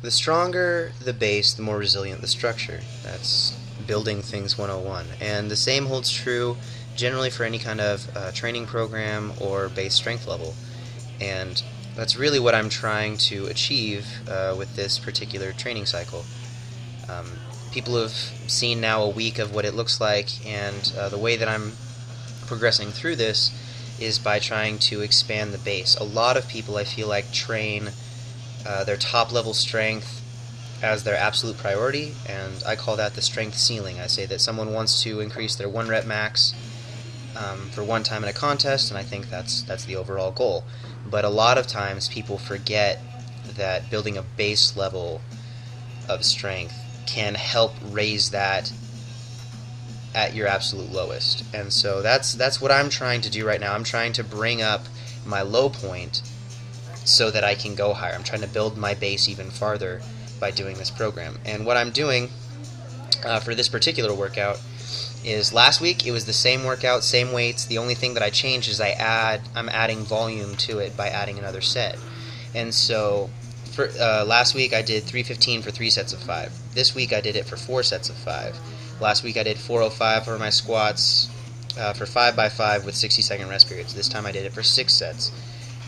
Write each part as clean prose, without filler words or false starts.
The stronger the base, the more resilient the structure. That's building things 101. And the same holds true generally for any kind of training program or base strength level. And that's really what I'm trying to achieve with this particular training cycle. People have seen now a week of what it looks like, and the way that I'm progressing through this is by trying to expand the base. A lot of people, I feel like, train their top level strength as their absolute priority, and I call that the strength ceiling. I say that someone wants to increase their 1 rep max for one time in a contest, and I think that's the overall goal. But a lot of times people forget that building a base level of strength can help raise that at your absolute lowest. And so that's what I'm trying to do right now. I'm trying to bring up my low point so that I can go higher. I'm trying to build my base even farther by doing this program. And what I'm doing for this particular workout is, last week it was the same workout, same weights. The only thing that I changed is I'm adding volume to it by adding another set. And so for last week I did 315 for 3 sets of 5. This week I did it for 4 sets of 5. Last week I did 405 for my squats for 5x5 with 60-second rest periods. This time I did it for 6 sets.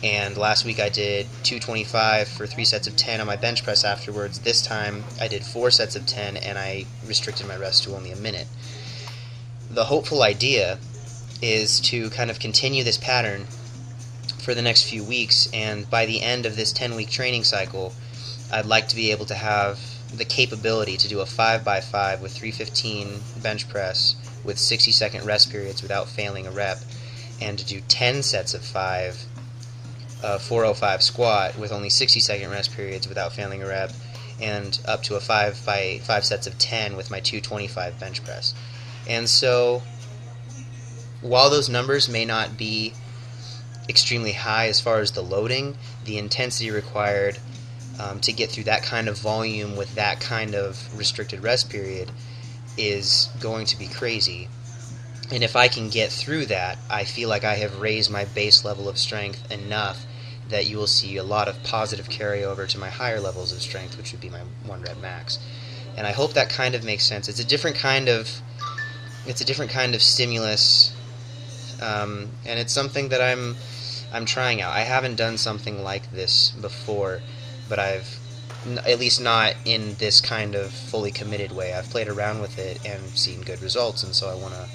And last week I did 225 for 3 sets of 10 on my bench press afterwards. This time I did 4 sets of 10, and I restricted my rest to only a minute. The hopeful idea is to kind of continue this pattern for the next few weeks, and by the end of this 10-week training cycle, I'd like to be able to have the capability to do a 5x5 with 315 bench press with 60-second rest periods without failing a rep, and to do 10 sets of 5 405 squat with only 60-second rest periods without failing a rep, and up to a 5x5 sets of 10 with my 225 bench press. And so while those numbers may not be extremely high as far as the loading, the intensity required to get through that kind of volume with that kind of restricted rest period is going to be crazy. And if I can get through that, I feel like I have raised my base level of strength enough that you will see a lot of positive carryover to my higher levels of strength, which would be my 1 rep max. And I hope that kind of makes sense. It's a different kind of stimulus, and it's something that I'm trying out. I haven't done something like this before, but I've at least not in this kind of fully committed way. I've played around with it and seen good results, and so I want to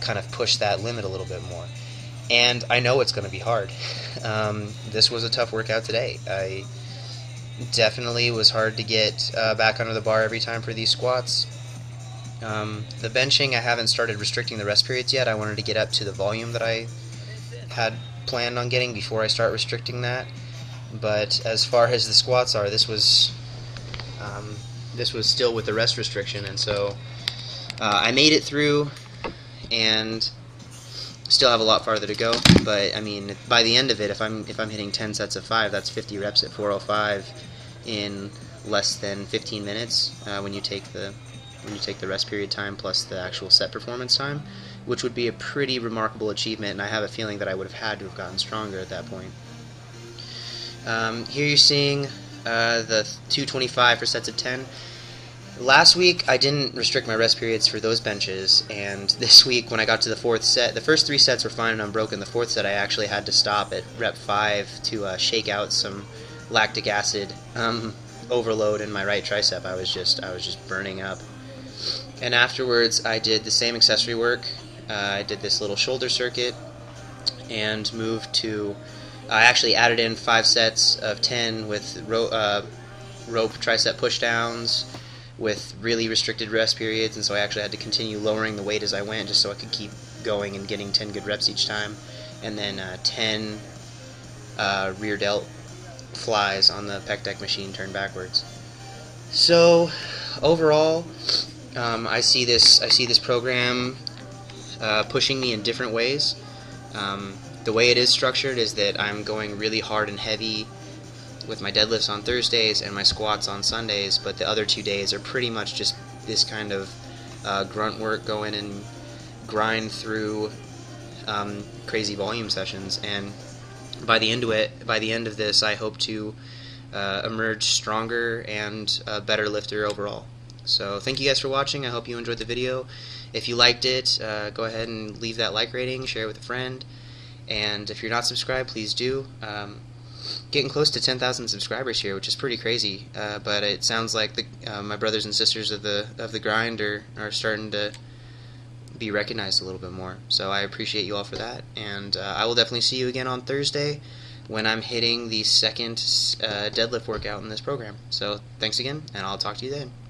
kind of push that limit a little bit more. And I know it's going to be hard. This was a tough workout today. I definitely was hard to get back under the bar every time for these squats. The benching, I haven't started restricting the rest periods yet. I wanted to get up to the volume that I had planned on getting before I start restricting that. But as far as the squats are, this was still with the rest restriction, and so I made it through, and still have a lot farther to go. But I mean, by the end of it, if I'm hitting 10 sets of 5, that's 50 reps at 405 in less than 15 minutes when you take the rest period time plus the actual set performance time, which would be a pretty remarkable achievement, and I have a feeling that I would have had to have gotten stronger at that point. Here you're seeing the 225 for sets of 10. Last week I didn't restrict my rest periods for those benches, and this week when I got to the 4th set, the first 3 sets were fine and unbroken. The 4th set I actually had to stop at rep 5 to shake out some lactic acid overload in my right tricep. I was just burning up. And afterwards I did the same accessory work. I did this little shoulder circuit and moved to, I actually added in 5 sets of 10 with rope tricep pushdowns with really restricted rest periods, and so I actually had to continue lowering the weight as I went just so I could keep going and getting 10 good reps each time. And then 10 rear delt flies on the pec deck machine turned backwards. So overall, I see this program pushing me in different ways. The way it is structured is that I'm going really hard and heavy with my deadlifts on Thursdays and my squats on Sundays, but the other 2 days are pretty much just this kind of grunt work, go in and grind through crazy volume sessions. And by the end of this, I hope to emerge stronger and a better lifter overall. So thank you guys for watching. I hope you enjoyed the video. If you liked it, go ahead and leave that like rating, share it with a friend, and if you're not subscribed, please do. Getting close to 10,000 subscribers here, which is pretty crazy, but it sounds like my brothers and sisters of the grind are starting to be recognized a little bit more. So I appreciate you all for that, and I will definitely see you again on Thursday when I'm hitting the second deadlift workout in this program. So thanks again, and I'll talk to you then.